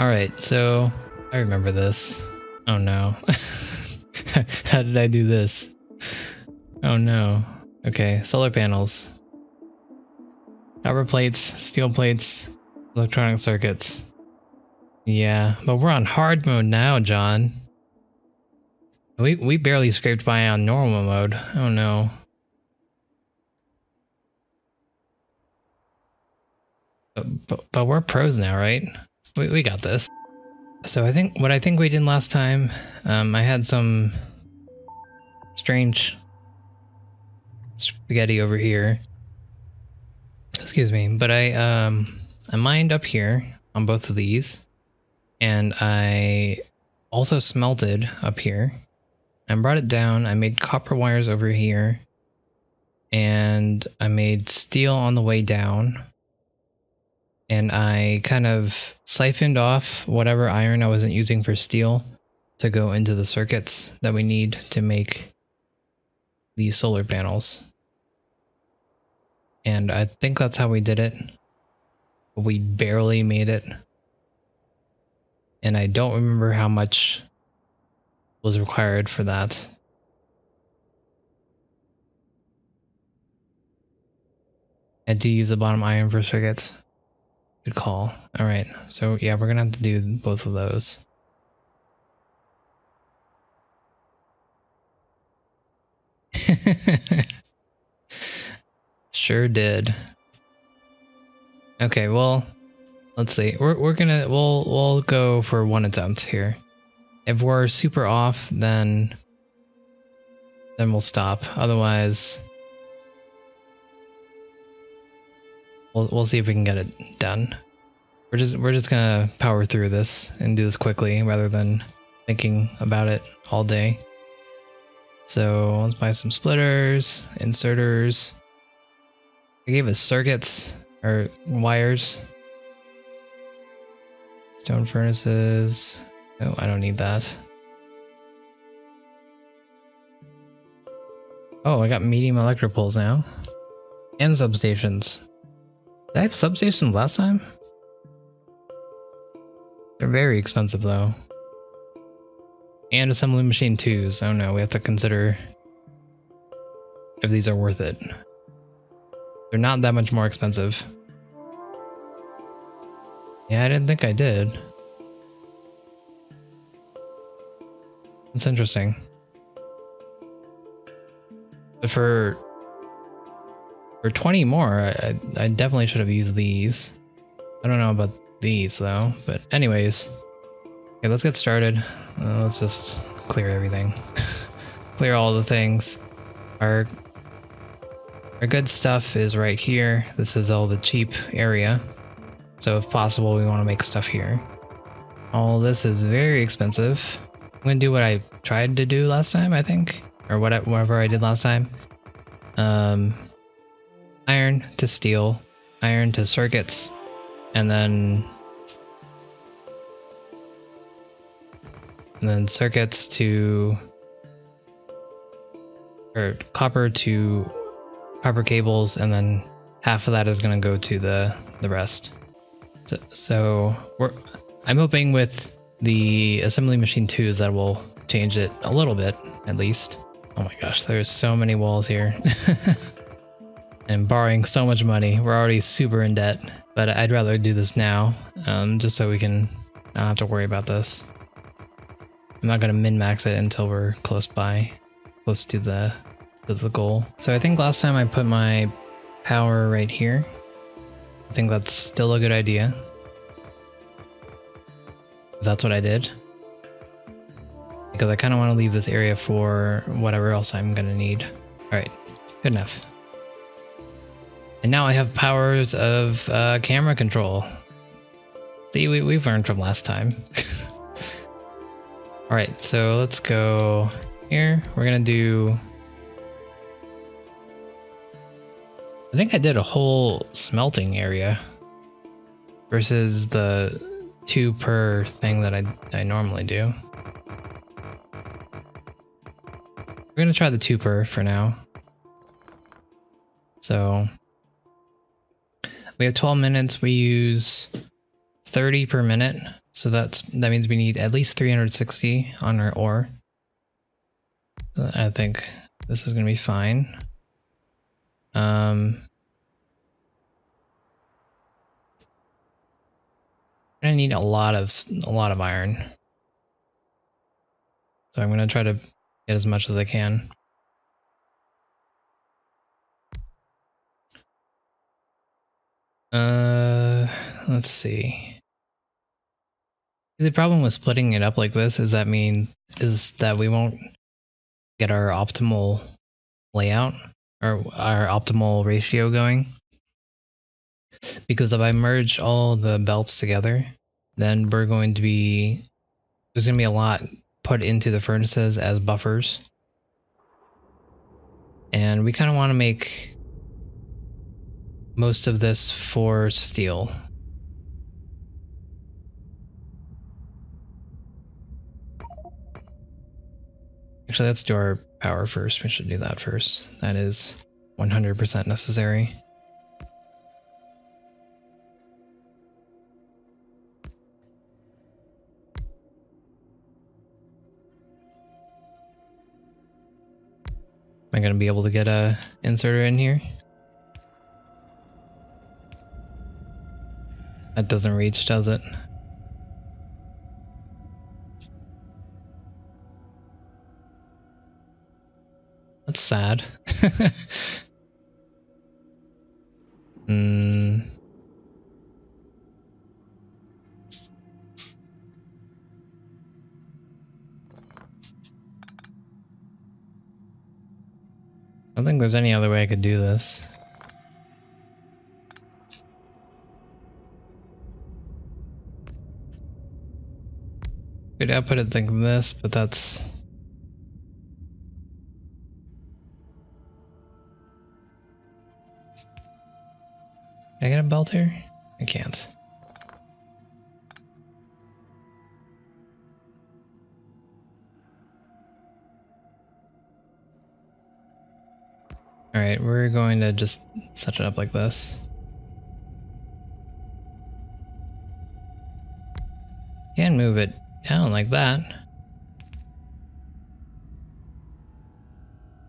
Alright, so I remember this. Oh no. How did I do this? Oh no. Okay, solar panels. Copper plates, steel plates, electronic circuits. Yeah, but we're on hard mode now, John. We barely scraped by on normal mode. Oh no. But we're pros now, right? We got this. So I think what we did last time, I had some strange spaghetti over here. Excuse me, but I mined up here on both of these, and I also smelted up here. I brought it down. I made copper wires over here, and I made steel on the way down. And I kind of siphoned off whatever iron I wasn't using for steel to go into the circuits that we need to make these solar panels. And I think that's how we did it. We barely made it. And I don't remember how much was required for that. I do use the bottom iron for circuits. Good call. Alright, so yeah, we're gonna have to do both of those. Sure did. Okay, well, let's see. We'll go for one attempt here. If we're super off, then we'll stop. Otherwise, we'll see if we can get it done. We're just gonna power through this and do this quickly rather than thinking about it all day. So let's buy some splitters, inserters. I gave us circuits or wires. Stone furnaces. Oh, I don't need that. Oh, I got medium electric poles now. And substations. Did I have substations last time? They're very expensive though. And assembly machine 2s. Oh no, we have to consider if these are worth it. They're not that much more expensive. Yeah, I didn't think I did. That's interesting. But for 20 more, I definitely should have used these. I don't know about these though, but anyways. Okay, let's get started. Let's just clear everything. Clear all the things. Our good stuff is right here. This is all the cheap area. So if possible, we want to make stuff here. All this is very expensive. I'm gonna do what I tried to do last time, I think. Or whatever I did last time. Iron to steel, iron to circuits, and then circuits to, or copper to copper cables, and then half of that is going to go to the rest. So I'm hoping with the assembly machine 2s that will change it a little bit, at least. Oh my gosh, there's so many walls here. And borrowing so much money. We're already super in debt, but I'd rather do this now, just so we can not have to worry about this. I'm not gonna min-max it until we're close to the goal. So I think last time I put my power right here. I think that's still a good idea. That's what I did. Because I kind of want to leave this area for whatever else I'm gonna need. Alright, good enough. And now I have powers of camera control. See, we've learned from last time. Alright, so let's go here. We're gonna do... I think I did a whole smelting area versus the 2 per thing that I normally do. We're gonna try the 2 per for now. So we have 12 minutes. We use 30 per minute So that means we need at least 360 on our ore. I think this is gonna be fine. I need a lot of iron. So I'm gonna try to get as much as I can. Let's see. The problem with splitting it up like this is that we won't get our optimal layout or our optimal ratio going. Because if I merge all the belts together, then there's going to be a lot put into the furnaces as buffers. And we kind of want to make most of this for steel. Actually, let's do our power first. We should do that first. That is 100% necessary. Am I going to be able to get a inserter in here? That doesn't reach, does it? That's sad. I don't think there's any other way I could do this. Could output it like this, but that's... Can I get a belt here? I can't. Alright, we're going to just set it up like this. Can move it down like that.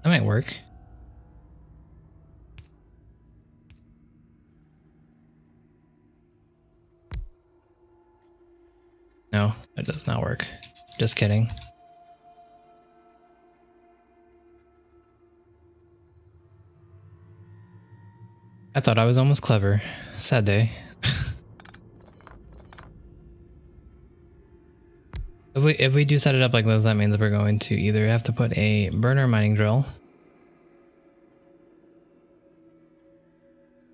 That might work. No, it does not work. Just kidding. I thought I was almost clever. Sad day. If we do set it up like this, that means we're going to either have to put a burner mining drill.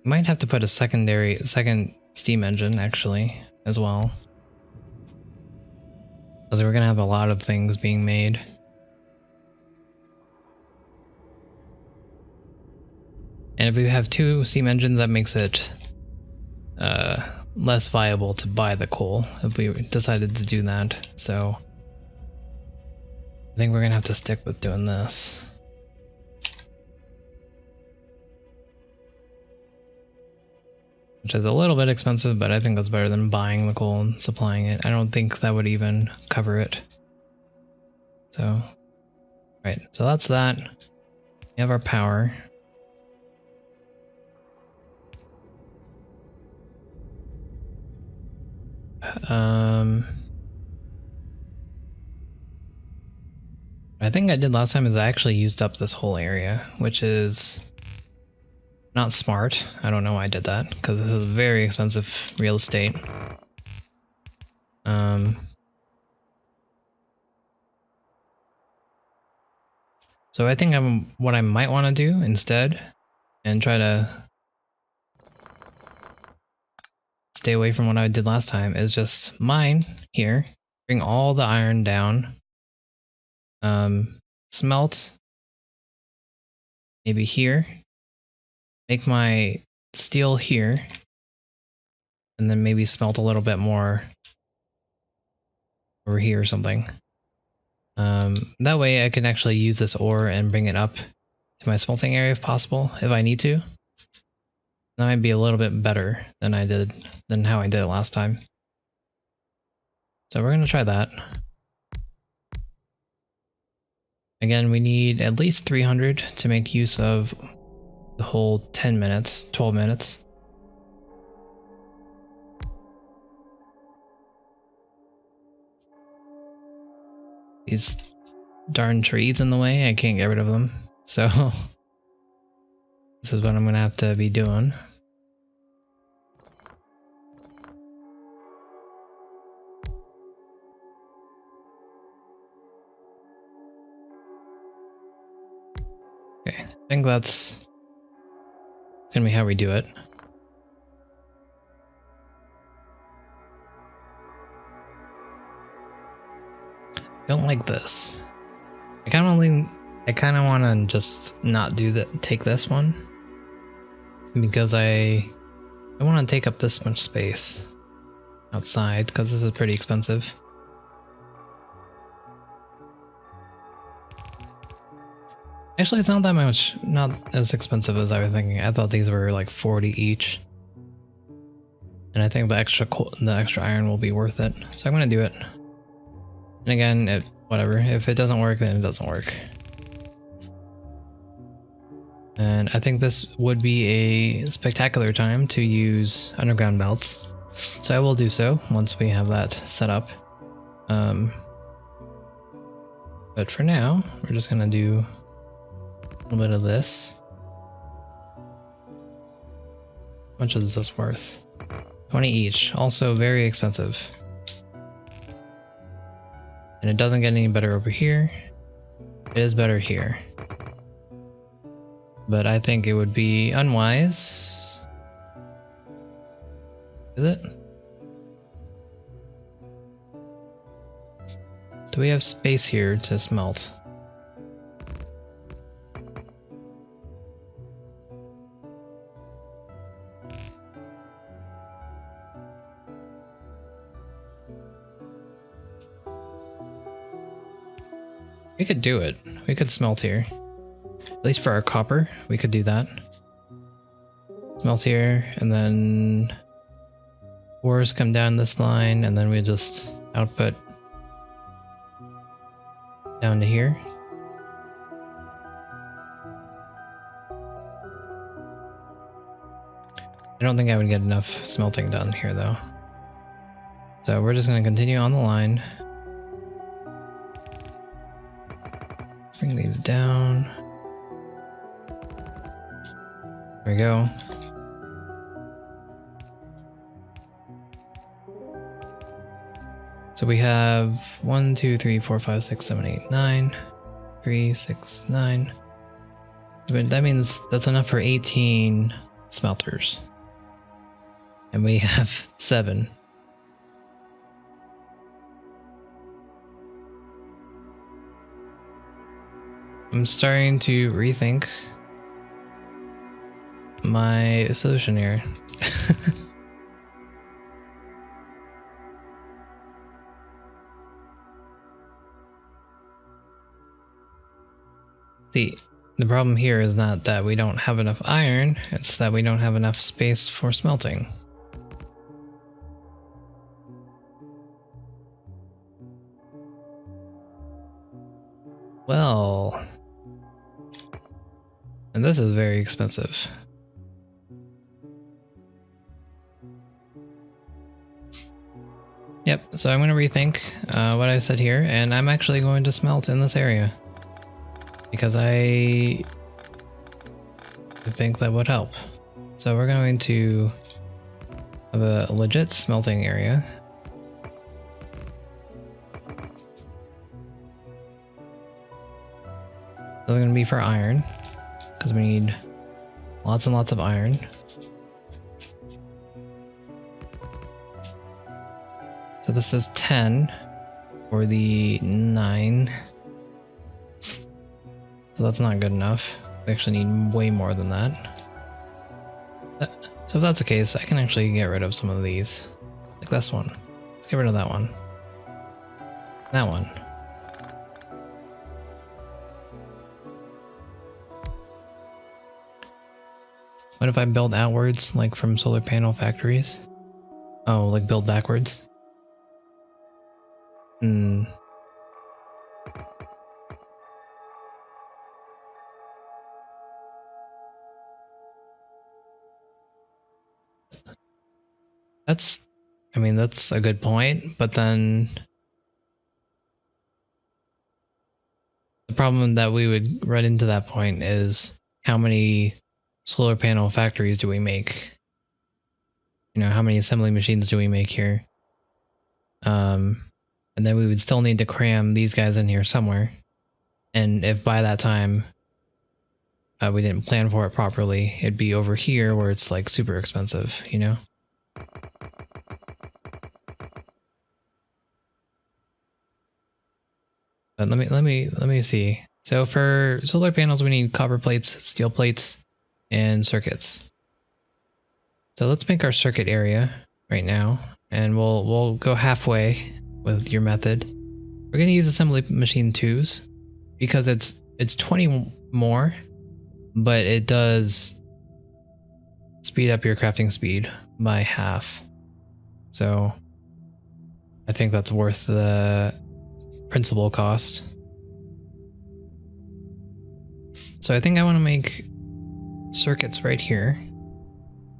We might have to put a second steam engine actually as well. Because we're gonna have a lot of things being made. And if we have two steam engines, that makes it less viable to buy the coal if we decided to do that. So I think we're gonna have to stick with doing this. Which is a little bit expensive, but I think that's better than buying the coal and supplying it. I don't think that would even cover it. So, right, so that's that. We have our power. I think I did last time is I actually used up this whole area, which is not smart. I don't know why I did that, because this is very expensive real estate. So I think what I might want to do instead, and try to stay away from what I did last time, is just mine here, bring all the iron down, smelt maybe here, make my steel here, and then maybe smelt a little bit more over here or something. That way I can actually use this ore and bring it up to my smelting area if possible, if I need to. That might be a little bit better than how I did it last time. So we're going to try that. Again, we need at least 300 to make use of the whole 10 minutes, 12 minutes. These darn trees in the way, I can't get rid of them. So this is what I'm going to have to be doing. Okay, I think that's gonna be how we do it. Don't like this. I kind of want to just not do that. Take this one because I want to take up this much space outside because this is pretty expensive. Actually, it's not that much, not as expensive as I was thinking. I thought these were like 40 each. And I think the extra iron will be worth it. So I'm gonna do it. And again, whatever. If it doesn't work, then it doesn't work. And I think this would be a spectacular time to use underground belts. So I will do so once we have that set up. But for now, we're just gonna do a little bit of this. How much is this worth? 20 each, also very expensive. And it doesn't get any better over here. It is better here. But I think it would be unwise. Is it? Do we have space here to smelt? We could do it. We could smelt here. At least for our copper, we could do that. Smelt here, and then ores come down this line, and then we just output down to here. I don't think I would get enough smelting done here though. So we're just going to continue on the line. Bring these down. There we go. So we have 1, 2, 3, 4, 5, 6, 7, 8, 9. 3, 6, 9. But that means that's enough for 18 smelters. And we have 7. I'm starting to rethink my solution here. See, the problem here is not that we don't have enough iron, it's that we don't have enough space for smelting. Well, and this is very expensive. Yep, so I'm going to rethink what I said here, and I'm actually going to smelt in this area. Because I think that would help. So we're going to have a legit smelting area. This is going to be for iron, because we need lots and lots of iron. So this is 10 for the 9. So that's not good enough. We actually need way more than that. So if that's the case, I can actually get rid of some of these. Like this one. Let's get rid of that one. That one. What if I build outwards, like from solar panel factories? Oh, like build backwards? Hmm. I mean, that's a good point, but then the problem that we would run into that point is how many solar panel factories do we make? You know, how many assembly machines do we make here? And then we would still need to cram these guys in here somewhere. And if by that time we didn't plan for it properly, it'd be over here where it's like super expensive, you know? But let me see. So for solar panels, we need copper plates, steel plates, and circuits. So let's make our circuit area right now, and we'll go halfway with your method. We're gonna use assembly machine 2s because it's 20 more, but it does speed up your crafting speed by half. So I think that's worth the principal cost. So I think I want to make circuits right here.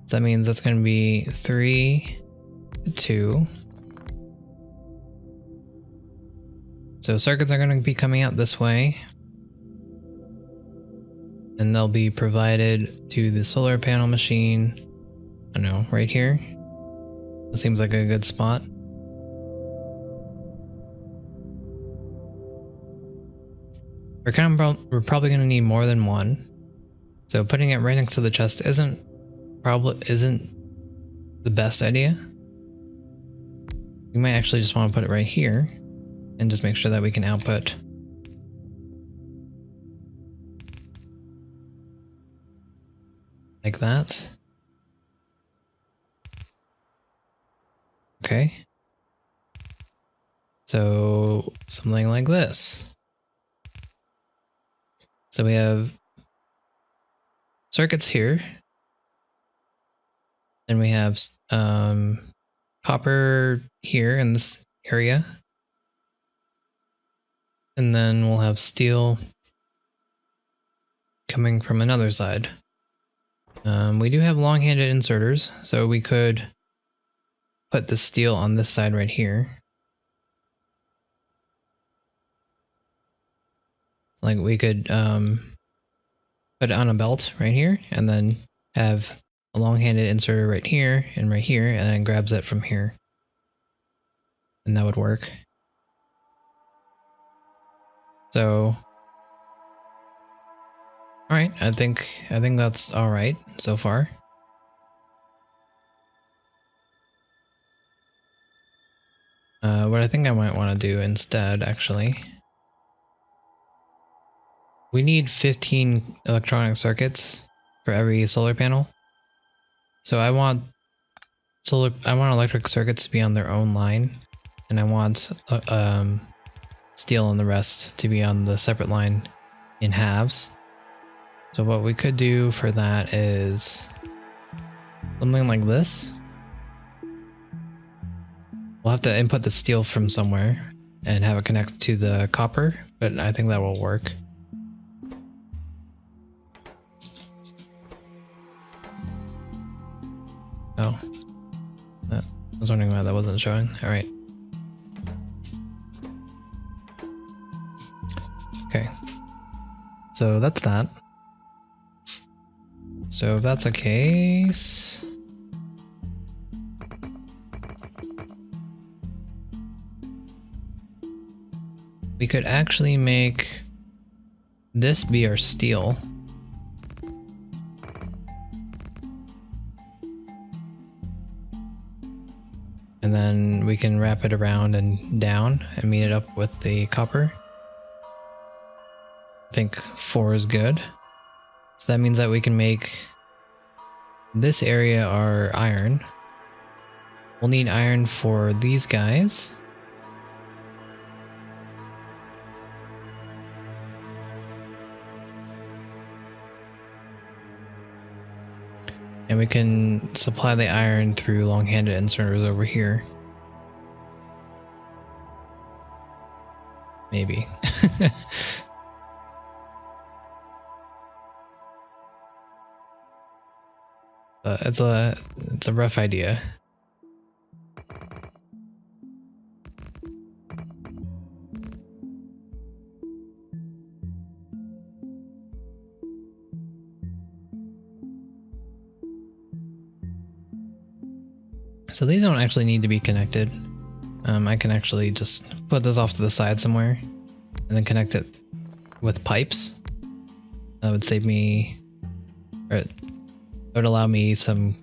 That means that's going to be 3, 2. So circuits are going to be coming out this way. And they'll be provided to the solar panel machine. I don't know, right here. That seems like a good spot. We're probably going to need more than one. So putting it right next to the chest isn't the best idea. We might actually just want to put it right here and just make sure that we can output like that. Okay. So something like this. So we have circuits here. Then we have copper here in this area. And then we'll have steel coming from another side. We do have long-handed inserters, so we could put the steel on this side right here. Like we could put it on a belt right here, and then have a long-handed inserter right here, and then it grabs it from here. And that would work. So, alright, I think that's alright so far. What I think I might want to do instead, actually, we need 15 electronic circuits for every solar panel. So I want electric circuits to be on their own line, and I want steel and the rest to be on the separate line in halves. So what we could do for that is something like this. We'll have to input the steel from somewhere and have it connect to the copper, but I think that will work. Oh. I was wondering why that wasn't showing. Alright. Okay. So that's that. So if that's the case... we could actually make this be our steel. And then we can wrap it around and down and meet it up with the copper. I think 4 is good. So that means that we can make this area our iron. We'll need iron for these guys. And we can supply the iron through long-handed inserters over here. maybe. It's a rough idea. So these don't actually need to be connected. I can actually just put this off to the side somewhere and then connect it with pipes. That would save me, or it would allow me some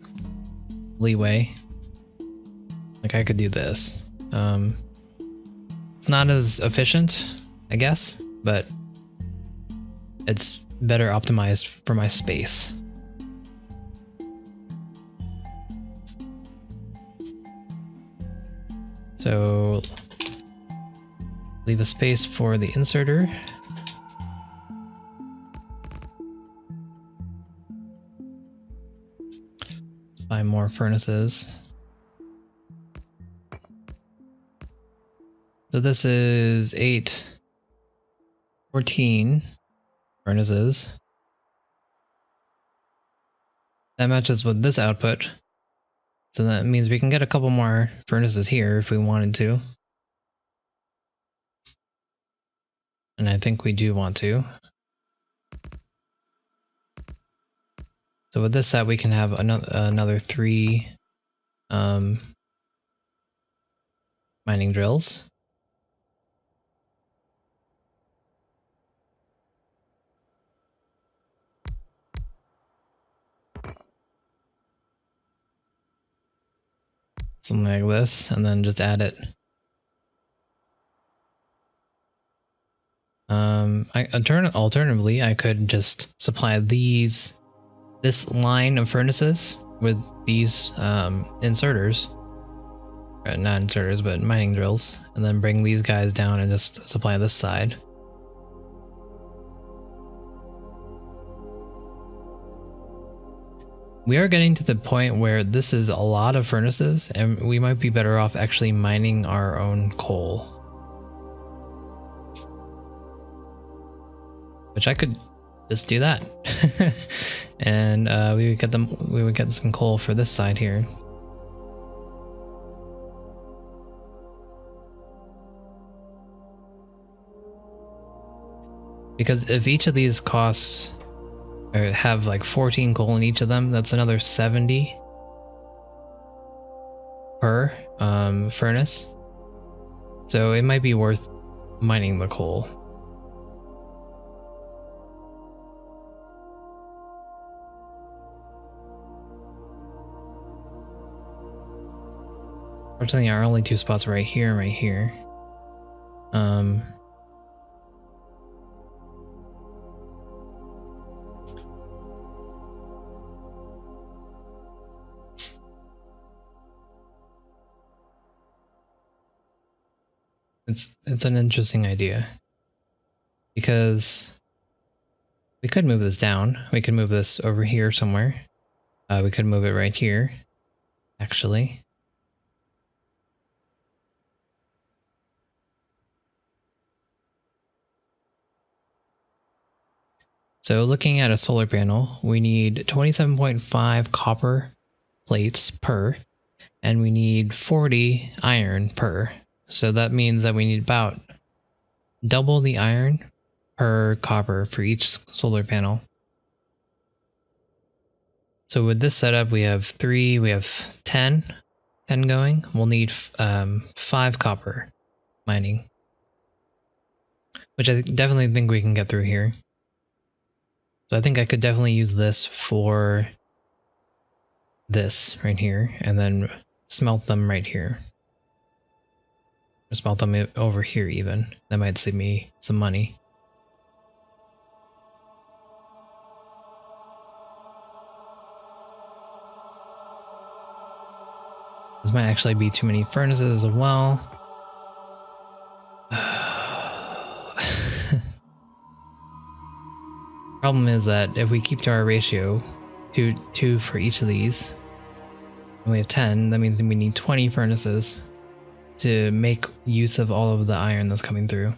leeway. Like I could do this. It's not as efficient, I guess, but it's better optimized for my space. So leave a space for the inserter. Buy more furnaces. So this is 14 furnaces. That matches with this output. So that means we can get a couple more furnaces here if we wanted to. And I think we do want to. So with this set, we can have another 3 mining drills. Something like this, and then just add it. Alternatively, I could just supply this line of furnaces with these inserters. Not inserters, but mining drills, and then bring these guys down and just supply this side. We are getting to the point where this is a lot of furnaces, and we might be better off actually mining our own coal. Which I could just do that. And we would get some coal for this side here. Because if each of these costs have like 14 coal in each of them, that's another 70 per furnace. So it might be worth mining the coal. Fortunately, our only 2 spots right here and right here. It's an interesting idea, because we could move this down. We could move this over here somewhere. We could move it right here, actually. So looking at a solar panel, we need 27.5 copper plates per, and we need 40 iron per. So that means that we need about double the iron per copper for each solar panel. So with this setup, we have 10 going. We'll need 5 copper mining, which I definitely think we can get through here. So I think I could definitely use this for this right here, and then smelt them right here. Or smelt them over here even. That might save me some money. This might actually be too many furnaces as well. Problem is that if we keep to our ratio, two for each of these, and we have 10, that means we need 20 furnaces to make use of all of the iron that's coming through.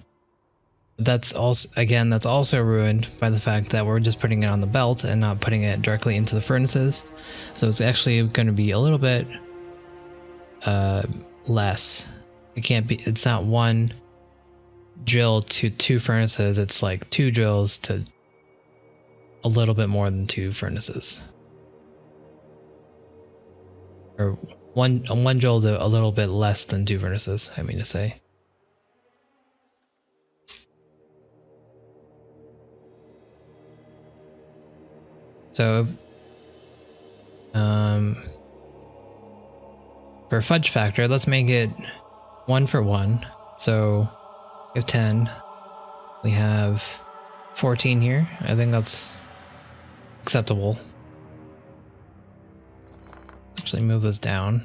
That's also ruined by the fact that we're just putting it on the belt and not putting it directly into the furnaces. So it's actually going to be a little bit less. It's not one drill to 2 furnaces, it's like 2 drills to a little bit more than 2 furnaces. Or one drill to a little bit less than 2 furnaces, I mean to say. So for fudge factor, let's make it 1 for 1. So we have 10. We have 14 here. I think that's acceptable. Actually move this down.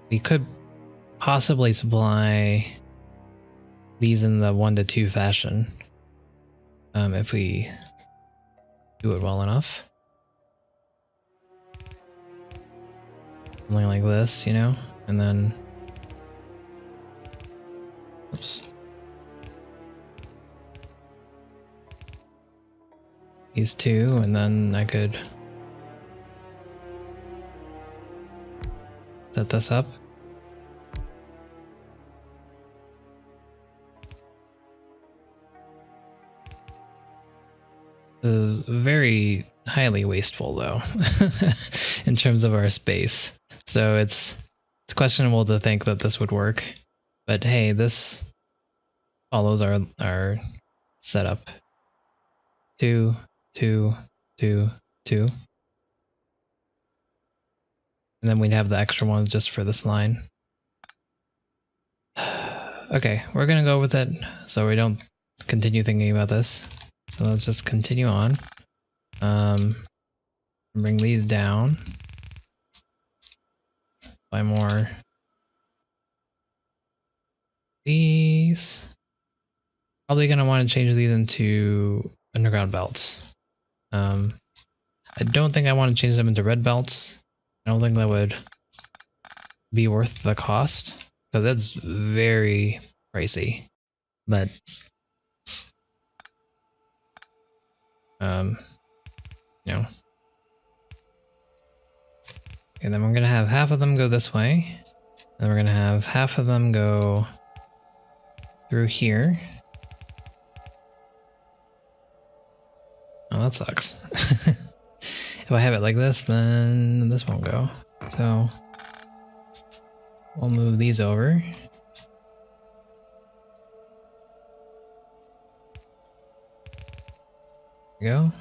We could possibly supply these in the 1 to 2 fashion. If we do it well enough. Something like this, you know? And then... Oops. These 2, and then I could... set this up. This is very highly wasteful though, in terms of our space. So it's questionable to think that this would work. But hey, this follows our setup. 2, 2, 2, 2. And then we'd have the extra ones just for this line. Okay, we're gonna go with it so we don't continue thinking about this. So let's just continue on. Bring these down by more. These probably gonna want to change these into underground belts. I don't think I want to change them into red belts. I don't think that would be worth the cost because that's very pricey. But you know. Okay, then we're gonna have half of them go this way. Then we're gonna have half of them go through here. Oh, that sucks. If I have it like this, then this won't go. So we'll move these over. There we go.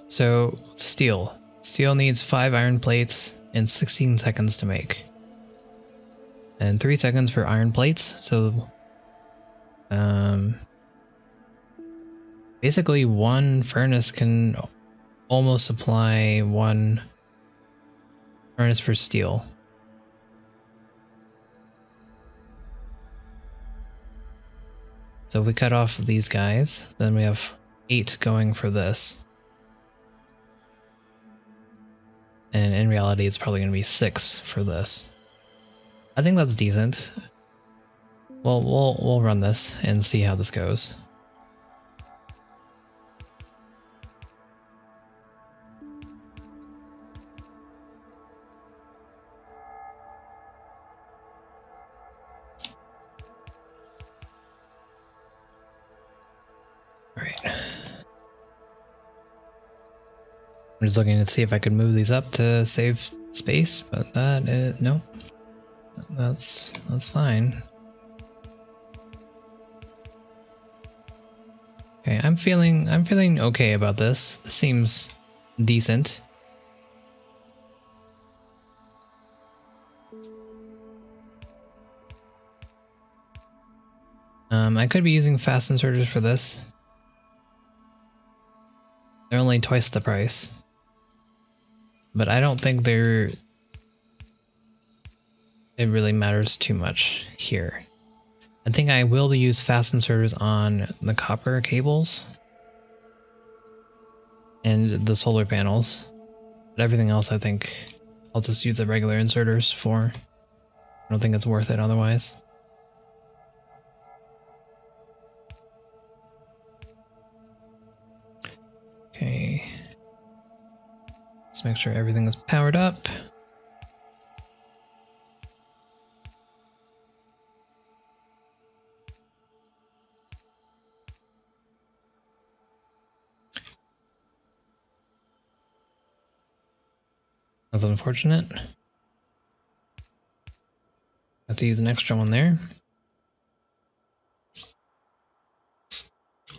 So, steel. Steel needs 5 iron plates and 16 seconds to make. And 3 seconds for iron plates, so... basically one furnace can almost supply 1 furnace for steel. So if we cut off these guys, then we have 8 going for this. And in reality, it's probably going to be 6 for this. I think that's decent. Well, we'll run this and see how this goes. All right. I'm just looking to see if I could move these up to save space, but that is nope. That's fine. Okay, I'm feeling okay about this. This seems decent. I could be using fast inserters for this. They're only twice the price. But I don't think they it really matters too much here. I think I will use fast inserters on the copper cables and the solar panels, but everything else I think I'll just use the regular inserters for. I don't think it's worth it otherwise. Okay. Let's make sure everything is powered up. That's unfortunate. Have to use an extra one there.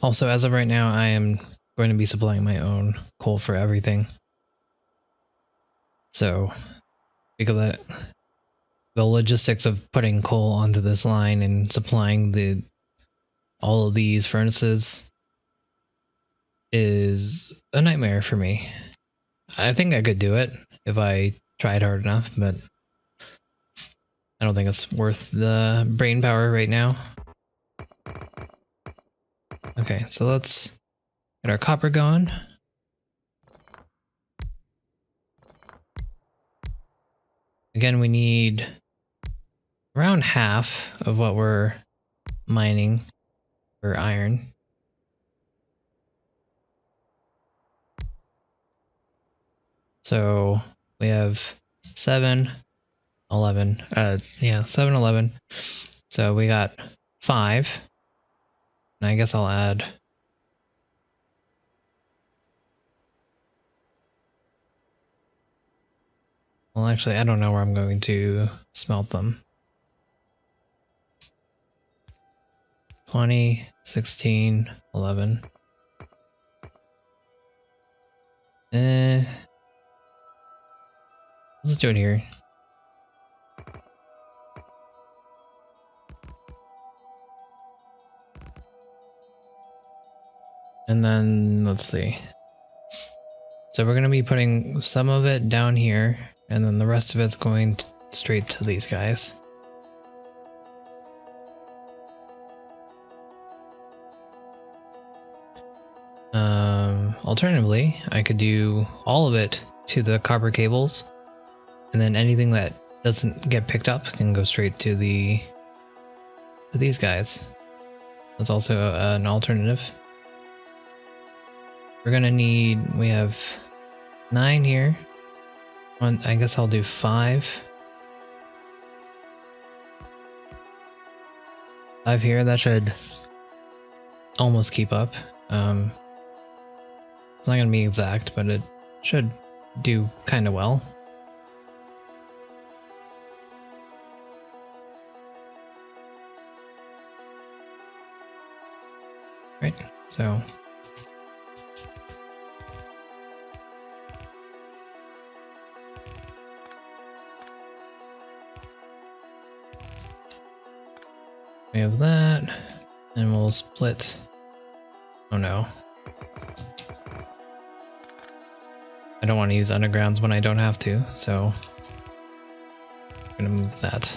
Also, as of right now, I am going to be supplying my own coal for everything. So, because the logistics of putting coal onto this line and supplying all of these furnaces is a nightmare for me. I think I could do it if I tried hard enough, but I don't think it's worth the brain power right now. Okay, so let's get our copper going. Again, we need around half of what we're mining for iron. So we have 7, 11. 7, 11. So we got 5. And I guess I'll add. Well, actually, I don't know where I'm going to smelt them. 20, 16, 11. Let's do it here. And then, let's see. So we're going to be putting some of it down here, and then the rest of it's going straight to these guys. Alternatively, I could do all of it to the copper cables, and then anything that doesn't get picked up can go straight to these guys. That's also an alternative. We're gonna need, we have 9 here. I guess I'll do 5. 5 here, that should almost keep up. It's not gonna be exact, but it should do kind of well. Right, so we have that, and we'll split. Oh no. I don't want to use undergrounds when I don't have to, so I'm gonna move that.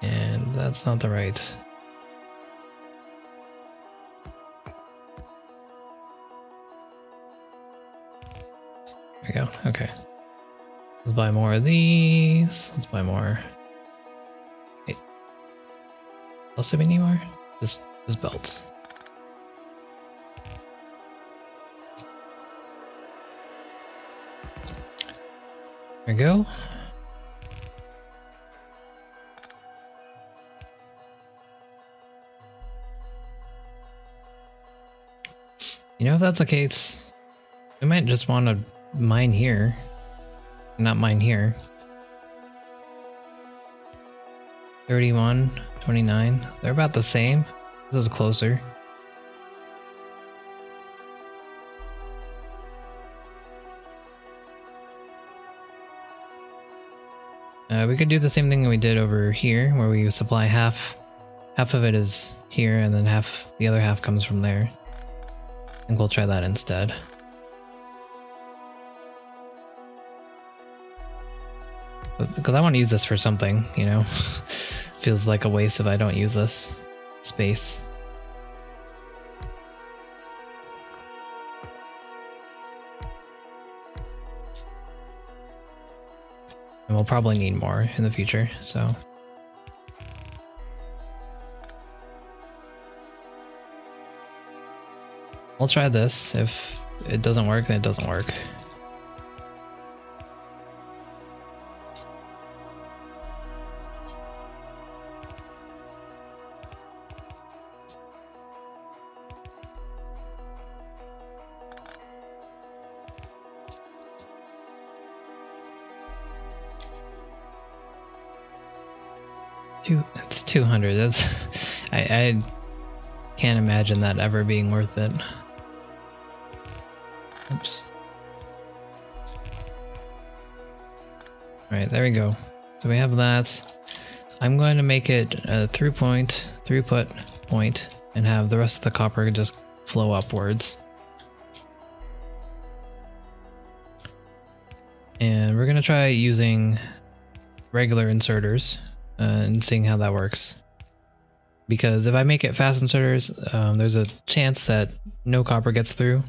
And that's not the right. There we go, okay. Let's buy more of these. Let's buy more. Wait. What else do we need more? Just belts. There we go. You know, if that's the case, we might just want to mine here. Not mine here. 31, 29. They're about the same. This is closer. We could do the same thing that we did over here, where we supply half of it is here, and then the other half comes from there. I think we'll try that instead. Because I want to use this for something, you know? Feels like a waste if I don't use this space. And we'll probably need more in the future, so. We'll try this. If it doesn't work, then it doesn't work. It's 200. That's I can't imagine that ever being worth it. Oops. Alright, there we go. So we have that. I'm going to make it a throughput point, and have the rest of the copper just flow upwards. And we're going to try using regular inserters and seeing how that works. Because if I make it fast inserters, there's a chance that no copper gets through.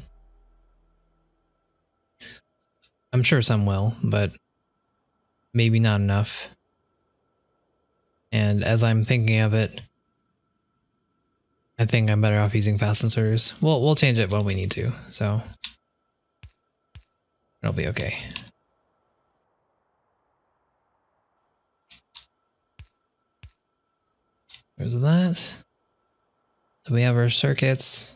I'm sure some will, but maybe not enough. And as I'm thinking of it, I think I'm better off using fast inserters. We'll change it when we need to, so it'll be okay. There's that. So we have our circuits.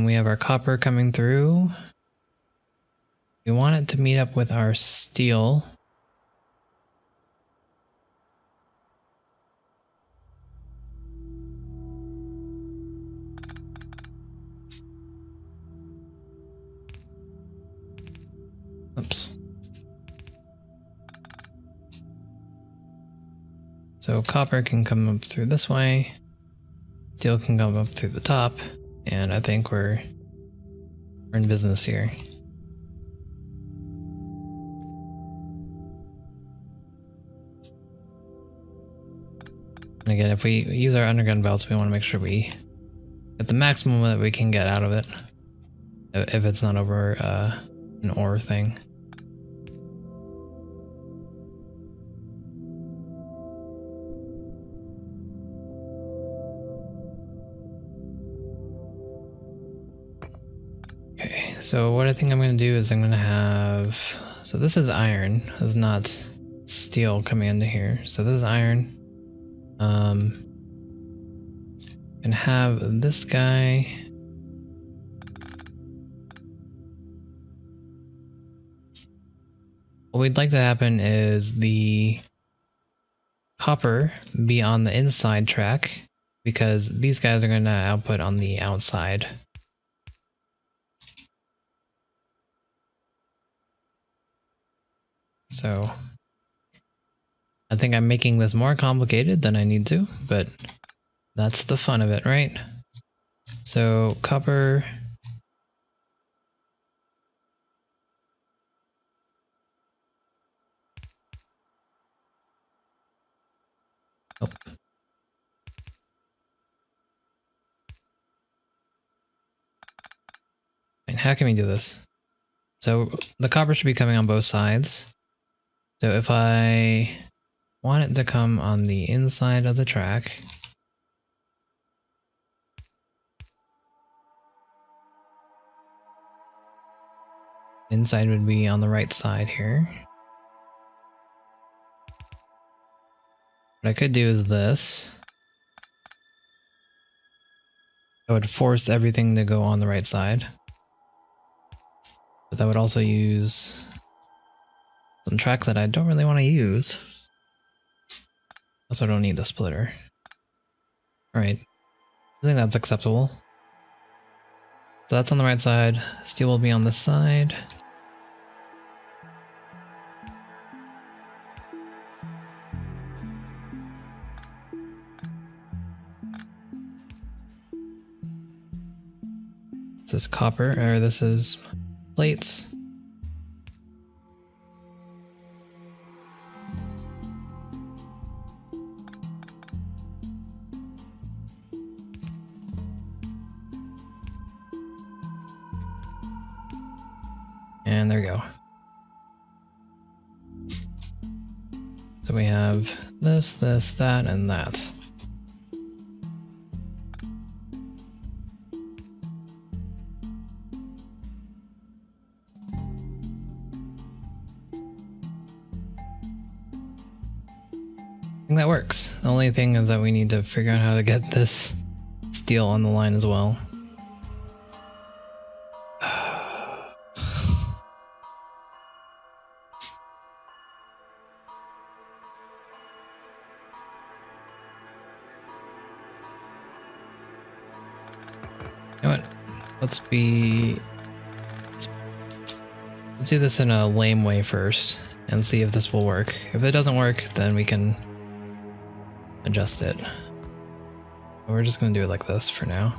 We have our copper coming through. We want it to meet up with our steel. Oops. So copper can come up through this way. Steel can come up through the top. And I think we're in business here. And again, if we use our underground belts, we want to make sure we get the maximum that we can get out of it. If it's not over an ore thing. Okay, so what I think I'm going to do is I'm going to have... So this is iron. This is not steel coming into here. So this is iron. And have this guy... What we'd like to happen is the copper be on the inside track, because these guys are going to output on the outside. So I think I'm making this more complicated than I need to, but that's the fun of it, right? So copper... Oh. And how can we do this? So the copper should be coming on both sides. So if I want it to come on the inside of the track, inside would be on the right side here. What I could do is this. I would force everything to go on the right side. But that would also use some track that I don't really want to use. Also don't need the splitter. Alright. I think that's acceptable. So that's on the right side. Steel will be on this side. This is copper, or this is plates. And there we go. So we have this, this, that, and that. I think that works. The only thing is that we need to figure out how to get this steel on the line as well. You know what? Let's do this in a lame way first and see if this will work. If it doesn't work, then we can adjust it. We're just gonna do it like this for now.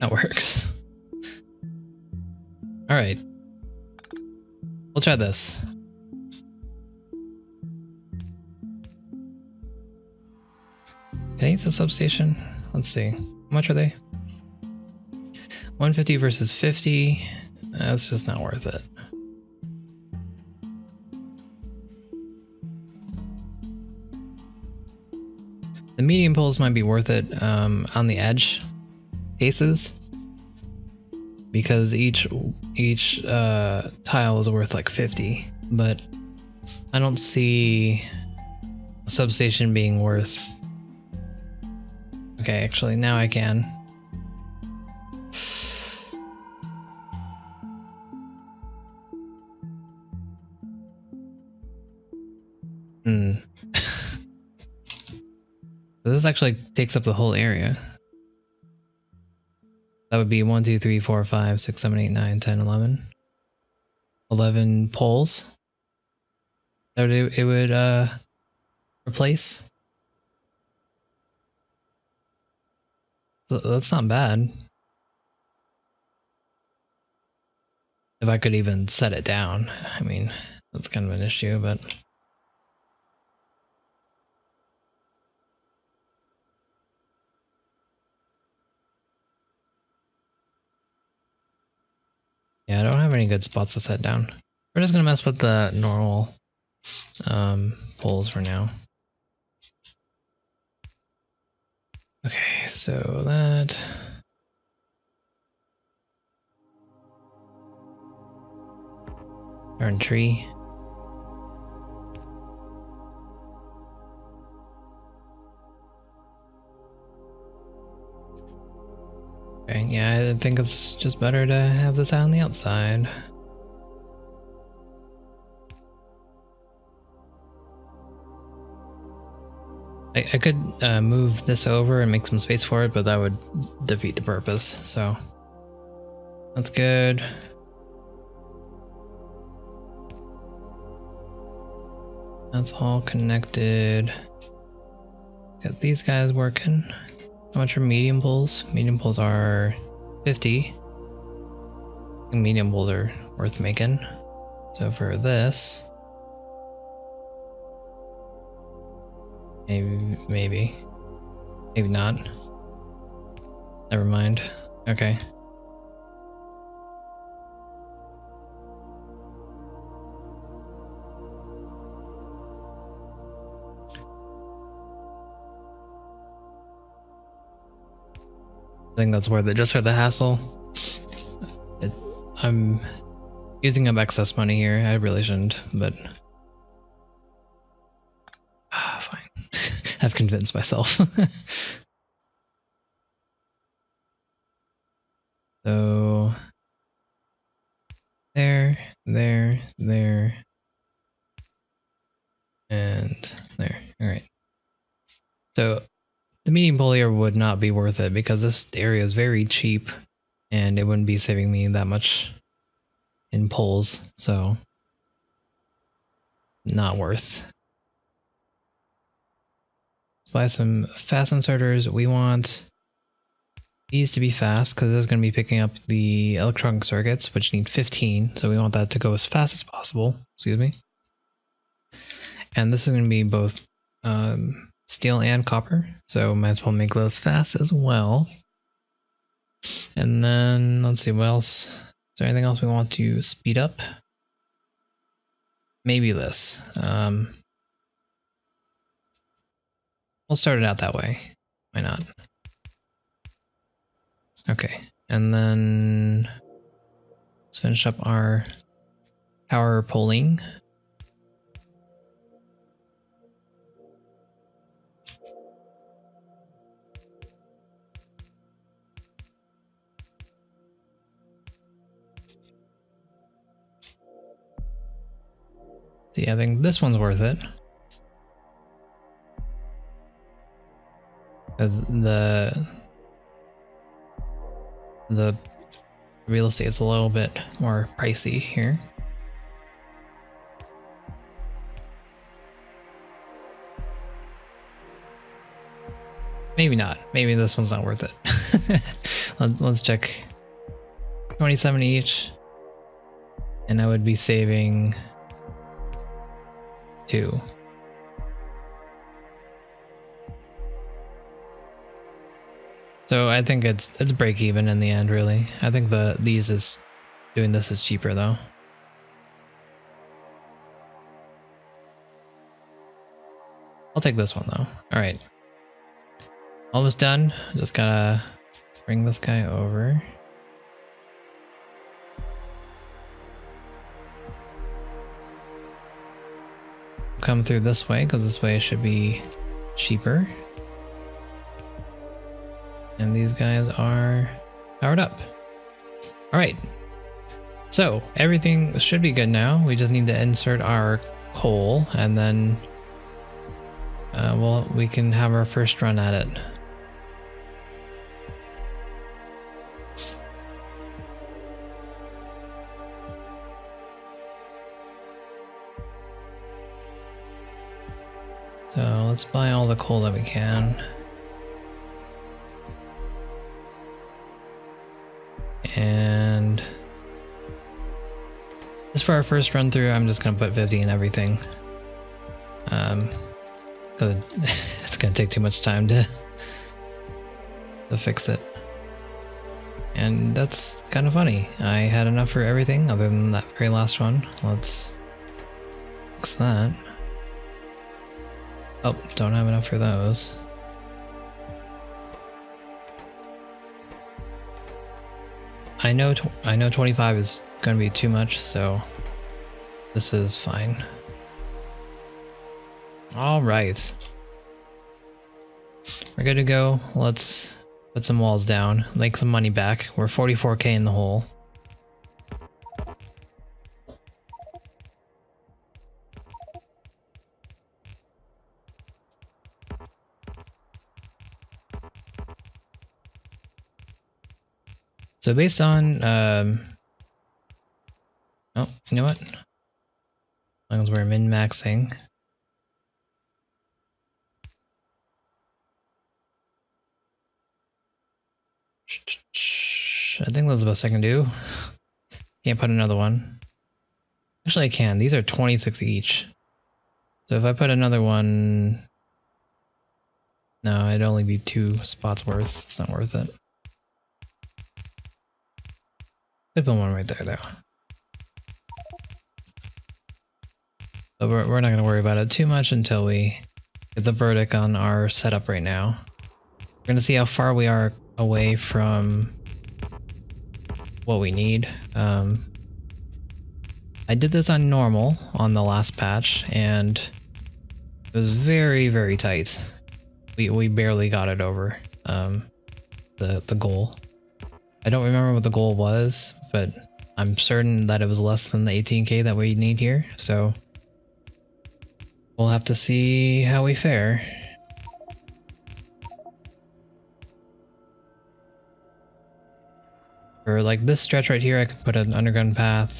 That works. Alright. We'll try this. Can I use the substation? Let's see. How much are they? 150 versus 50. That's just not worth it. The medium poles might be worth it on the edge cases, because each tile is worth like 50, but I don't see a substation being worth. Okay, actually now I can. So this actually takes up the whole area. That would be 1, 2, 3, 4, 5, 6, 7, 8, 9, 10, 11. 11 poles that it would replace. So that's not bad. If I could even set it down. I mean, that's kind of an issue, but... yeah, I don't have any good spots to set down. We're just gonna mess with the normal poles for now. Okay, so that... Darn tree. Okay, yeah, I think it's just better to have this out on the outside. I could move this over and make some space for it, but that would defeat the purpose, so that's good. That's all connected. Got these guys working. How much are medium poles? Medium poles are 50. I think medium poles are worth making. So for this, maybe not. Never mind. Okay. I think that's worth it just for the hassle. I'm using up excess money here. I really shouldn't, but fine. I've convinced myself. So there, and there. All right. So the medium pole here would not be worth it because this area is very cheap and it wouldn't be saving me that much in poles, so not worth. Let's buy some fast inserters. We want these to be fast because this is going to be picking up the electronic circuits, which need 15, so we want that to go as fast as possible. Excuse me. And this is going to be both steel and copper, so might as well make those fast as well. And then let's see what else. Is there anything else we want to speed up? Maybe this. We'll start it out that way. Why not? Okay, and then let's finish up our power polling. See, I think this one's worth it. Because the real estate is a little bit more pricey here. Maybe not. Maybe this one's not worth it. Let's check. 27 each. And I would be saving 2. So I think it's break even in the end, really. I think doing this is cheaper though. I'll take this one though. All right, almost done. Just gotta bring this guy over. Come through this way because this way should be cheaper. And these guys are powered up. All right. So everything should be good now. We just need to insert our coal and then well, we can have our first run at it. So let's buy all the coal that we can. And just for our first run through, I'm just gonna put 50 in everything. Cause it's gonna take too much time to fix it. And that's kind of funny. I had enough for everything other than that very last one. Let's fix that. Oh, don't have enough for those. I know 25 is going to be too much, so this is fine. All right. We're good to go. Let's put some walls down, make some money back. We're 44k in the hole. So based on, oh, you know what? As long as we're min-maxing. I think that's the best I can do. Can't put another one. Actually, I can. These are 26 each. So if I put another one, no, it'd only be 2 spots worth. It's not worth it. Put one right there, though. So we're not going to worry about it too much until we get the verdict on our setup right now. We're going to see how far we are away from what we need. I did this on normal on the last patch, and it was very, very tight. We barely got it over the goal. I don't remember what the goal was, but I'm certain that it was less than the 18k that we need here, so we'll have to see how we fare. For like this stretch right here, I could put an underground path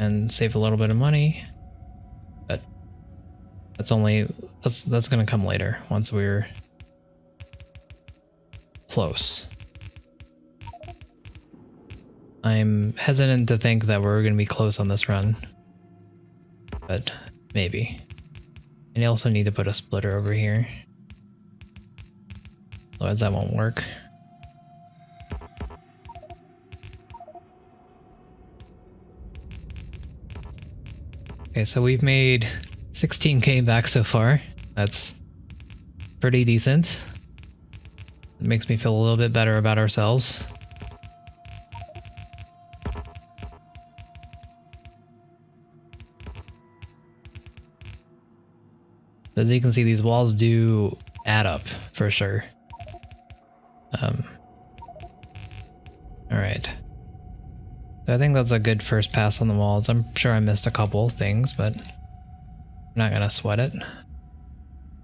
and save a little bit of money, but that's gonna come later once we're close. I'm hesitant to think that we're gonna be close on this run, but maybe. And you also need to put a splitter over here. Otherwise that won't work. Okay, so we've made 16k back so far. That's pretty decent. It makes me feel a little bit better about ourselves. As you can see, these walls do add up for sure. Alright. So I think that's a good first pass on the walls. I'm sure I missed a couple things, but I'm not gonna sweat it.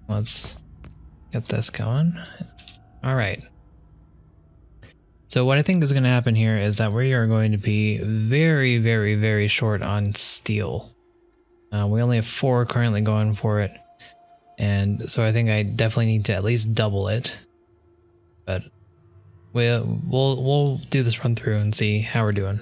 Let's get this going. Alright. So what I think is going to happen here is that we are going to be very, very, very short on steel. We only have 4 currently going for it. And so I think I definitely need to at least double it. But we'll do this run through and see how we're doing.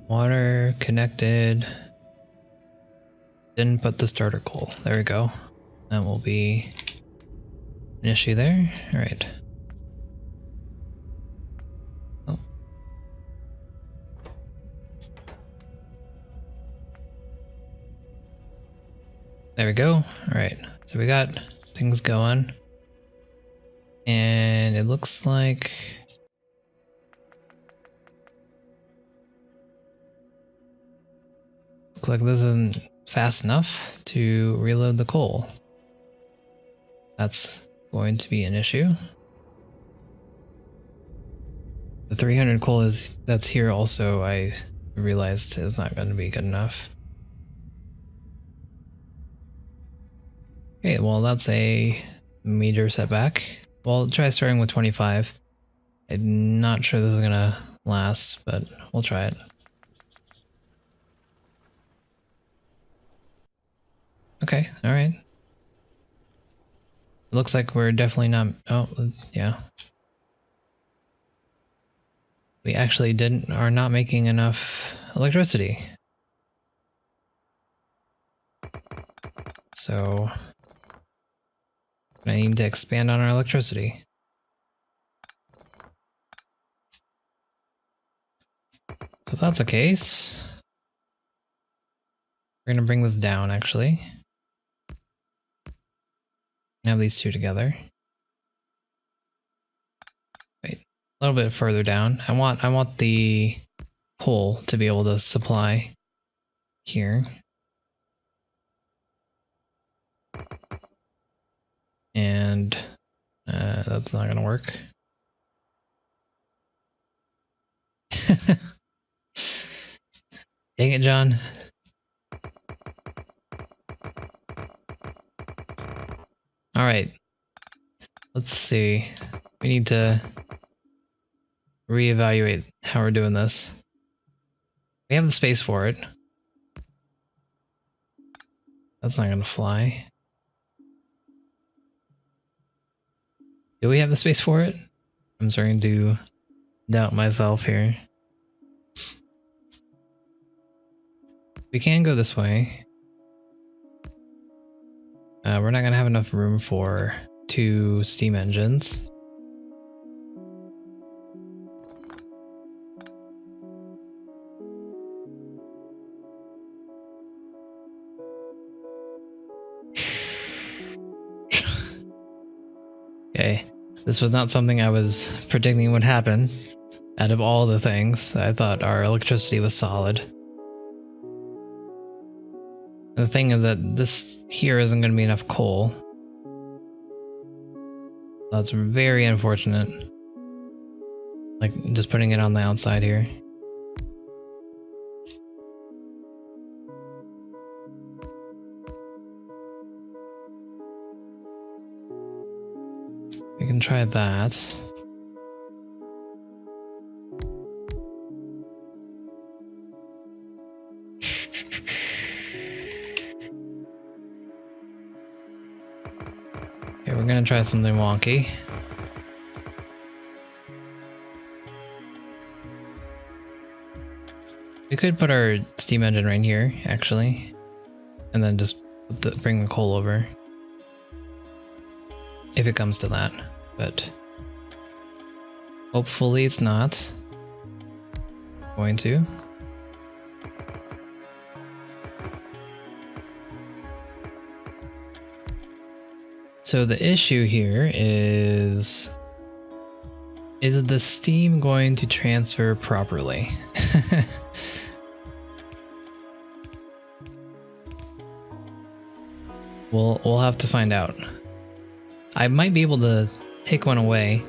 Water connected. Didn't put the starter coal. There we go. That will be an issue there. All right. Oh. There we go. All right. So we got things going. And it looks like this isn't fast enough to reload the coal. That's going to be an issue. The 300 coal that's here also, I realized, is not going to be good enough. Okay, well that's a major setback. Well, try starting with 25. I'm not sure this is gonna last, but we'll try it. Okay, alright. It looks like we're definitely not... Oh, yeah. We actually are not making enough electricity. So I need to expand on our electricity. So if that's the case, we're gonna bring this down actually. Have these two together. Wait, a little bit further down. I want the pole to be able to supply here. And that's not gonna work. Dang it, John. Alright. Let's see. We need to reevaluate how we're doing this. We have the space for it. That's not gonna fly. Do we have the space for it? I'm starting to doubt myself here. We can go this way. We're not gonna have enough room for 2 steam engines. Okay, this was not something I was predicting would happen. Out of all the things, I thought our electricity was solid. The thing is that this here isn't going to be enough coal. That's very unfortunate. Like, just putting it on the outside here. We can try that. Okay, we're gonna try something wonky. We could put our steam engine right here, actually, and then just bring the coal over. If it comes to that, but hopefully it's not going to. So the issue here is the steam going to transfer properly? We'll have to find out. I might be able to take one away.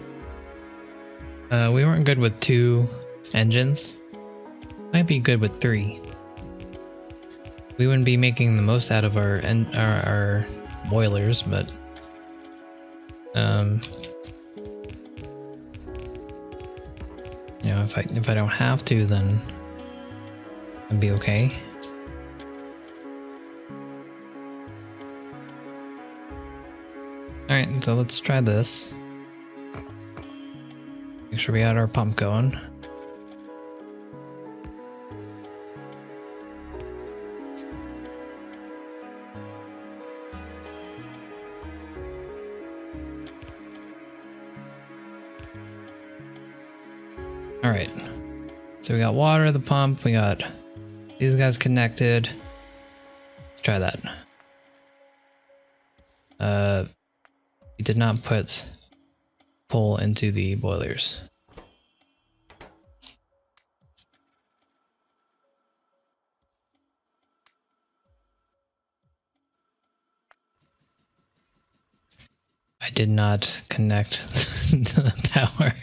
We weren't good with 2 engines. Might be good with 3. We wouldn't be making the most out of our boilers, but you know, if I don't have to, then I'd be okay. Alright, so let's try this. Make sure we got our pump going. Alright, so we got water, the pump, we got these guys connected. Let's try that. We did not put coal into the boilers. I did not connect the power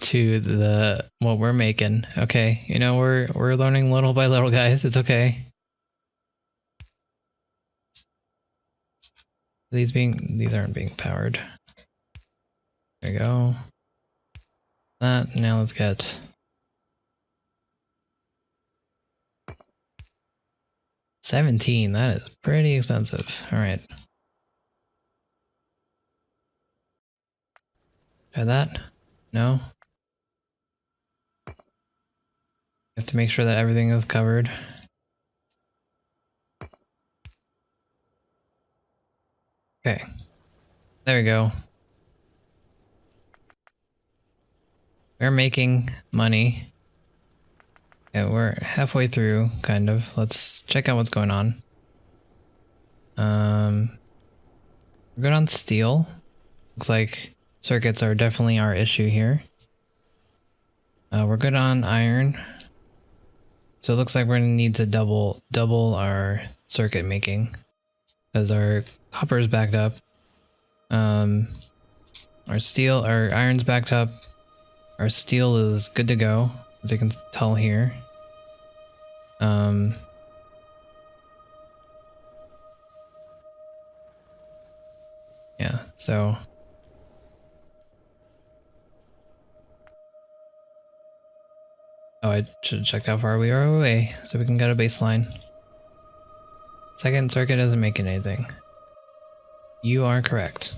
to the what we're making. Okay, you know, we're learning little by little, guys. It's okay. These aren't being powered. There we go. That, now let's get $17. That is pretty expensive. Alright. Try that? No? You have to make sure that everything is covered. Okay. There we go. We're making money. Yeah, we're halfway through, kind of. Let's check out what's going on. We're good on steel. Looks like circuits are definitely our issue here. We're good on iron. So it looks like we're gonna need to double our circuit making, because our copper is backed up. Our iron's backed up. Our steel is good to go, as you can tell here. Yeah, so oh, I should have checked how far we are away so we can get a baseline. Second circuit isn't making anything. You are correct.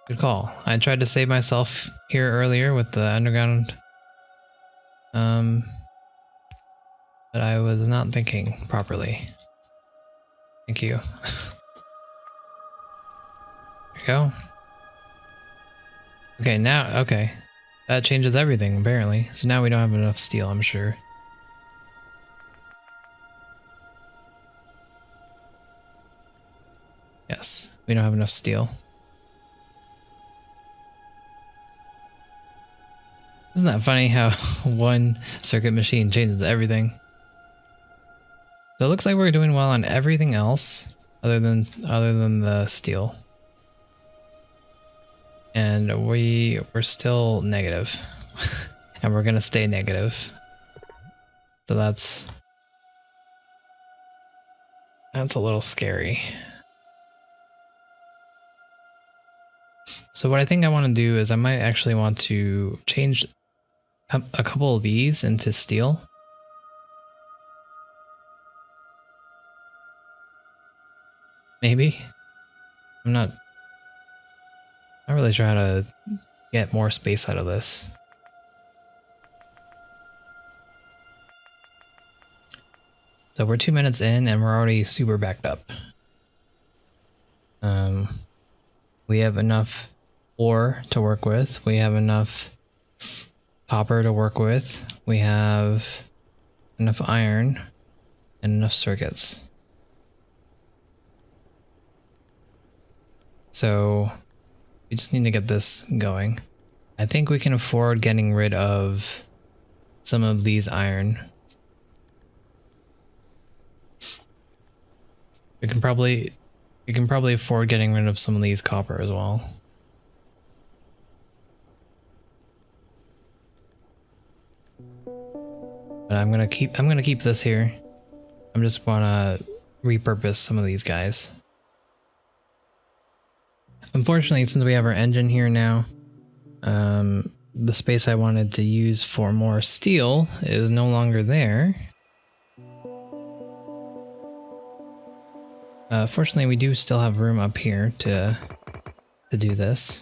Good call. I tried to save myself here earlier with the underground, but I was not thinking properly. Thank you. There we go. Okay, now, okay. That changes everything, apparently. So now we don't have enough steel, I'm sure. Yes, we don't have enough steel. Isn't that funny how one circuit machine changes everything? So it looks like we're doing well on everything else other than the steel. And we're still negative. And we're gonna stay negative. So that's a little scary. So what I think I want to do is I might actually want to change a couple of these into steel. Maybe. I'm not really sure how to get more space out of this. So we're 2 minutes in and we're already super backed up. We have enough ore to work with. We have enough copper to work with. We have enough iron and enough circuits. So we just need to get this going. I think we can afford getting rid of some of these iron. We can probably afford getting rid of some of these copper as well. But I'm gonna keep this here. I'm just wanna repurpose some of these guys. Unfortunately, since we have our engine here now, the space I wanted to use for more steel is no longer there. Fortunately, we do still have room up here to do this.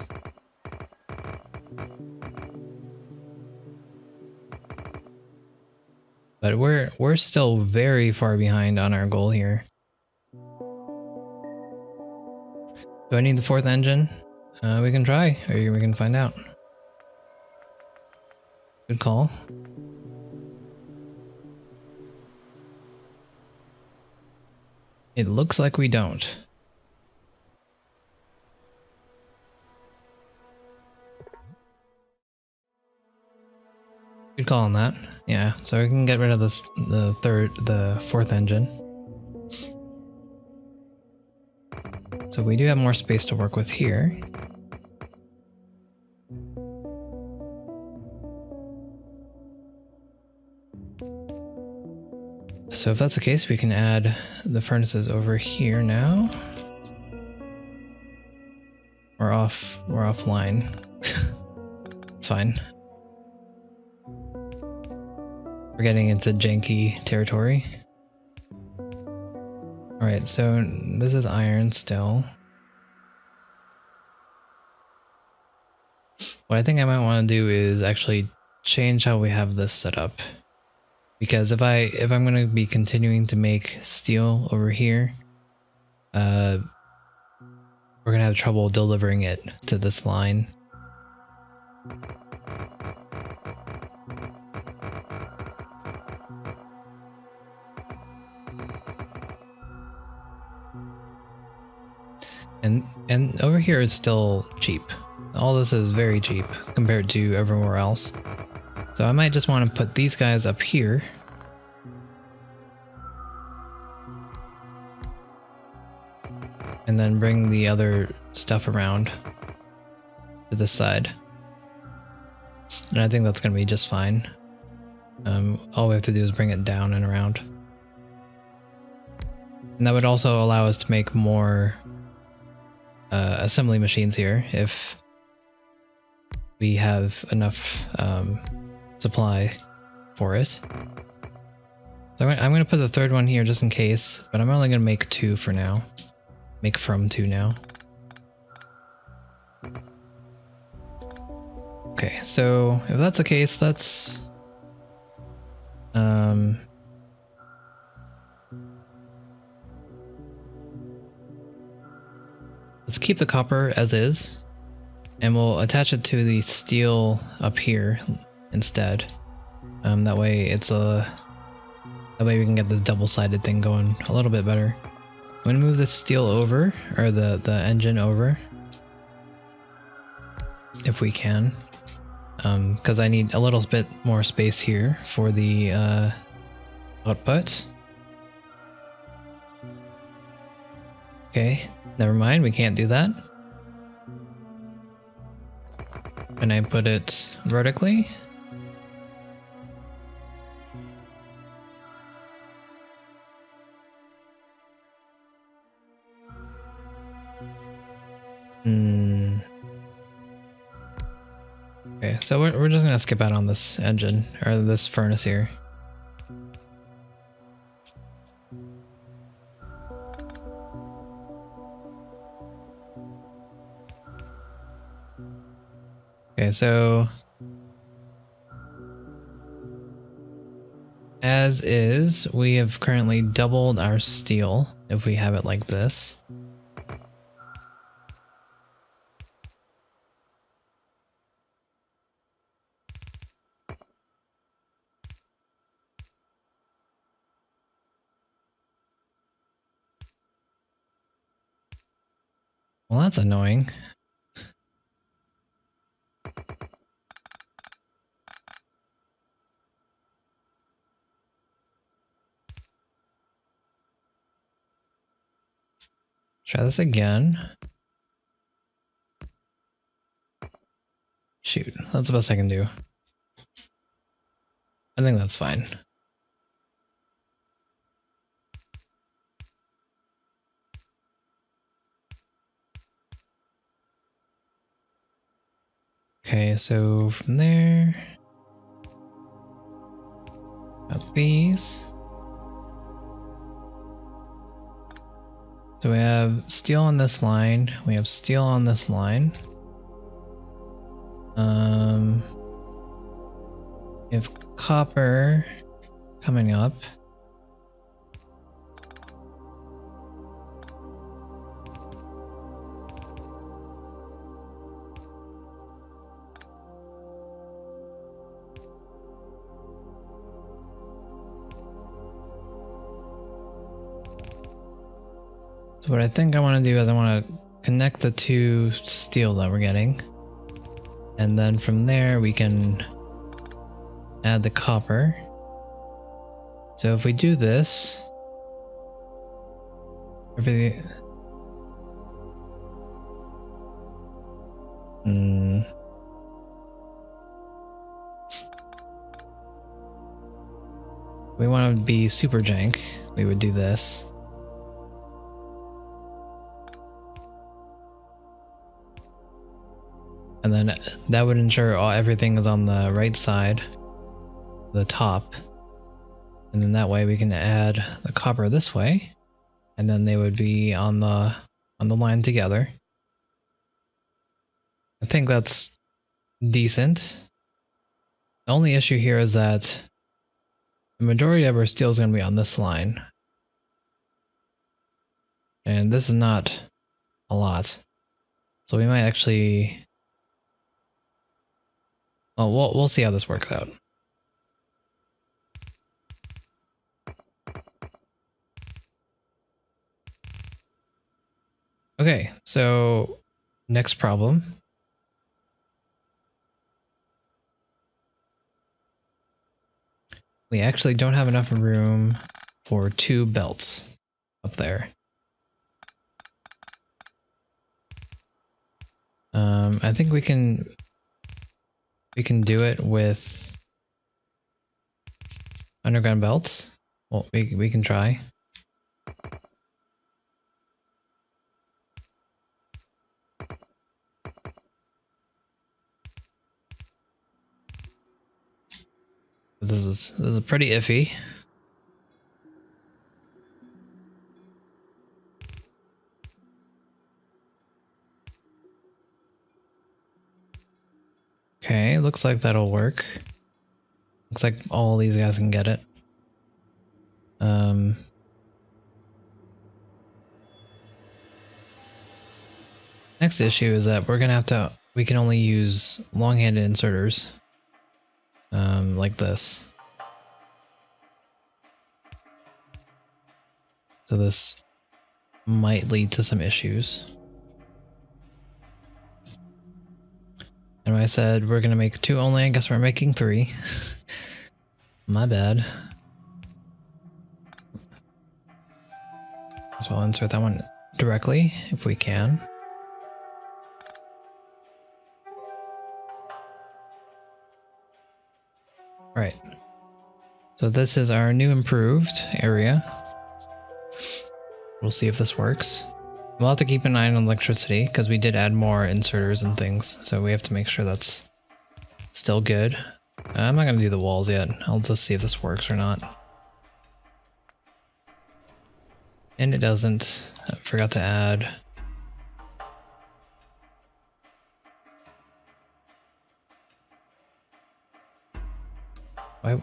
But we're still very far behind on our goal here. Do I need the fourth engine? We can try, or we can find out. Good call. It looks like we don't. Good call on that. Yeah, so we can get rid of this, the fourth engine. So we do have more space to work with here. So if that's the case, we can add the furnaces over here now. We're offline. It's fine. We're getting into janky territory. Alright, so this is iron still. What I think I might want to do is actually change how we have this set up. Because if I'm going to be continuing to make steel over here, we're going to have trouble delivering it to this line. And over here it's still cheap. All this is very cheap compared to everywhere else. So I might just want to put these guys up here. And then bring the other stuff around to this side. And I think that's going to be just fine. All we have to do is bring it down and around. And that would also allow us to make more assembly machines here if we have enough supply for it. So I'm going to put the third one here just in case, but I'm only going to make 2 for now. Make from 2 now. Okay, so if that's the case, let's keep the copper as is, and we'll attach it to the steel up here instead. That way we can get this double-sided thing going a little bit better. I'm gonna move the steel over, or the engine over, if we can, because I need a little bit more space here for the output. Okay, never mind, we can't do that. Can I put it vertically? Okay, so we're just gonna skip out on this engine, or this furnace here. Okay, so as is, we have currently doubled our steel if we have it like this. Well, that's annoying. Try this again. Shoot, that's the best I can do. I think that's fine. Okay, so from there, got these. So we have steel on this line, we have steel on this line. We have copper coming up. So what I think I want to do is I want to connect the two steel that we're getting. And then from there we can add the copper. So if we do this, everything... we want to be super jank, we would do this. And then that would ensure everything is on the right side, the top. And then that way we can add the copper this way, and then they would be on the line together. I think that's decent. The only issue here is that the majority of our steel is going to be on this line. And this is not a lot. So we might actually... well, we'll see how this works out. Okay, so next problem. We actually don't have enough room for 2 belts up there. I think we can do it with underground belts. Well, we can try. This is pretty iffy. Okay, looks like that'll work. Looks like all these guys can get it. Next issue is that we can only use long-handed inserters. Like this. So this might lead to some issues. And when I said we're gonna make 2 only, I guess we're making 3. My bad. So I'll insert that one directly if we can. Alright. So this is our new improved area. We'll see if this works. We'll have to keep an eye on electricity because we did add more inserters and things, so we have to make sure that's still good. I'm not going to do the walls yet. I'll just see if this works or not. And it doesn't. I forgot to add.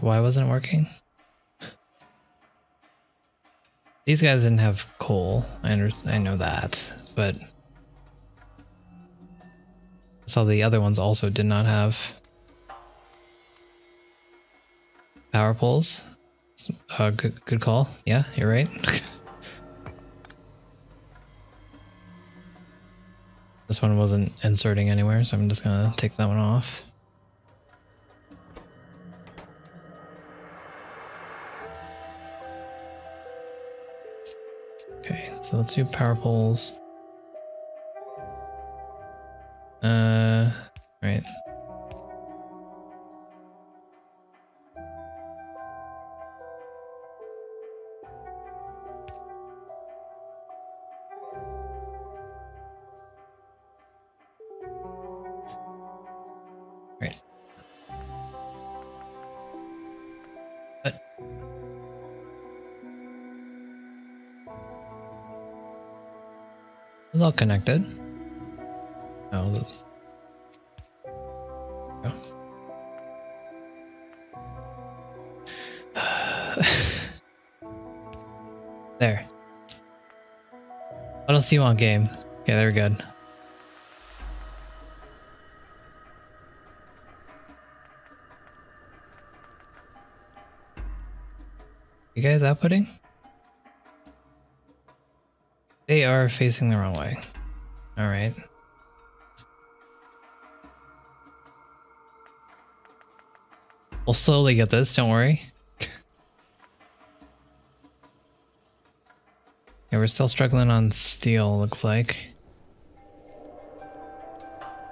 Why wasn't it working? These guys didn't have coal. I know that, but I saw the other ones also did not have power poles. Good call. Yeah, you're right. This one wasn't inserting anywhere, so I'm just gonna take that one off. Okay, so let's do power poles. Right. Right. But it's all connected. Oh. There. What else do you want, game? Okay, there we go. You guys outputting? They are facing the wrong way. Alright. We'll slowly get this, don't worry. Yeah, we're still struggling on steel, looks like.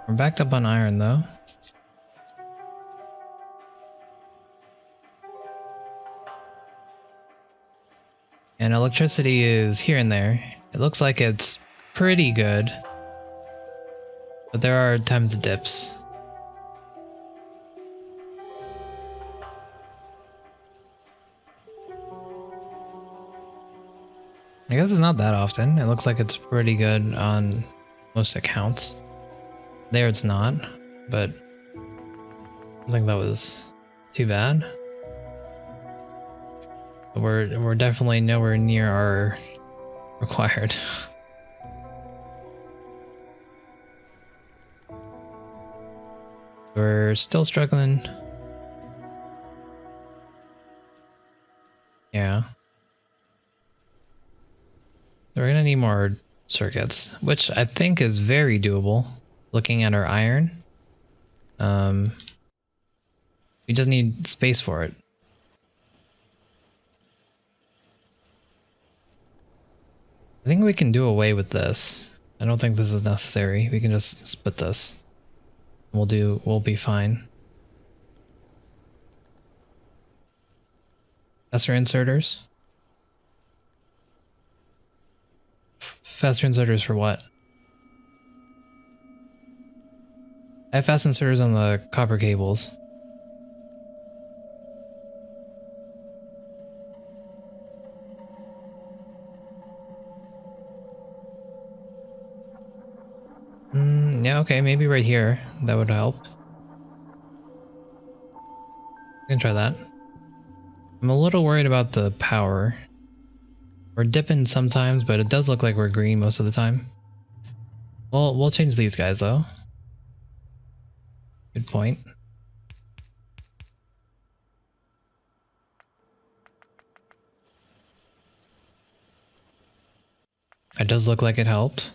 We're backed up on iron, though. And electricity is here and there. It looks like it's pretty good. But there are times it dips. I guess it's not that often. It looks like it's pretty good on most accounts. There it's not, but I don't think that was too bad. But we're definitely nowhere near our required. We're still struggling. Yeah. We're gonna need more circuits, which I think is very doable. Looking at our iron, we just need space for it. I think we can do away with this. I don't think this is necessary. We can just split this. We'll be fine. Faster inserters? Faster inserters for what? I have fast inserters on the copper cables. Yeah, okay, maybe right here. That would help. We can try that. I'm a little worried about the power. We're dipping sometimes, but it does look like we're green most of the time. Well, we'll change these guys though. Good point. It does look like it helped.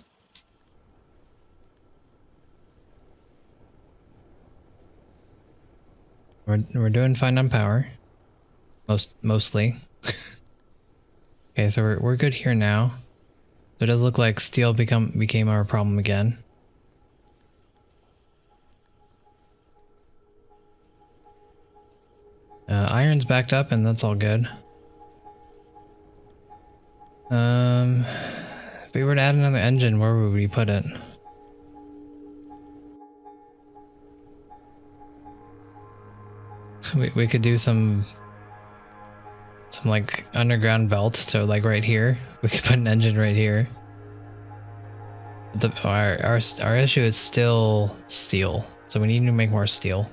We're doing fine on power. Mostly. Okay, so we're good here now. So it does look like steel became our problem again. Iron's backed up and that's all good. If we were to add another engine, where would we put it? We could do some like underground belt, so like right here. We could put an engine right here. Our issue is still steel, so we need to make more steel.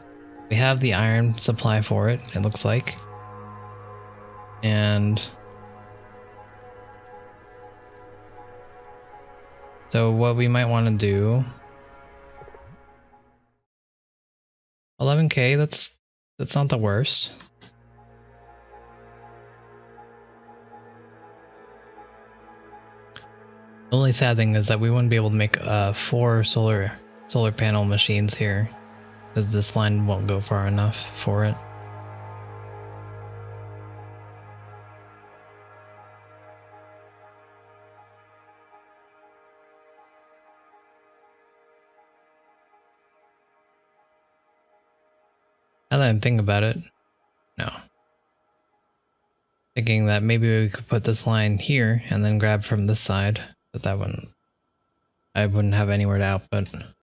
We have the iron supply for it, it looks like. And so what we might want to do, 11K, that's not the worst. The only sad thing is that we wouldn't be able to make 4 solar panel machines here, because this line won't go far enough for it. Now that I'm thinking about it, no. Thinking that maybe we could put this line here and then grab from this side, but I wouldn't have anywhere to output.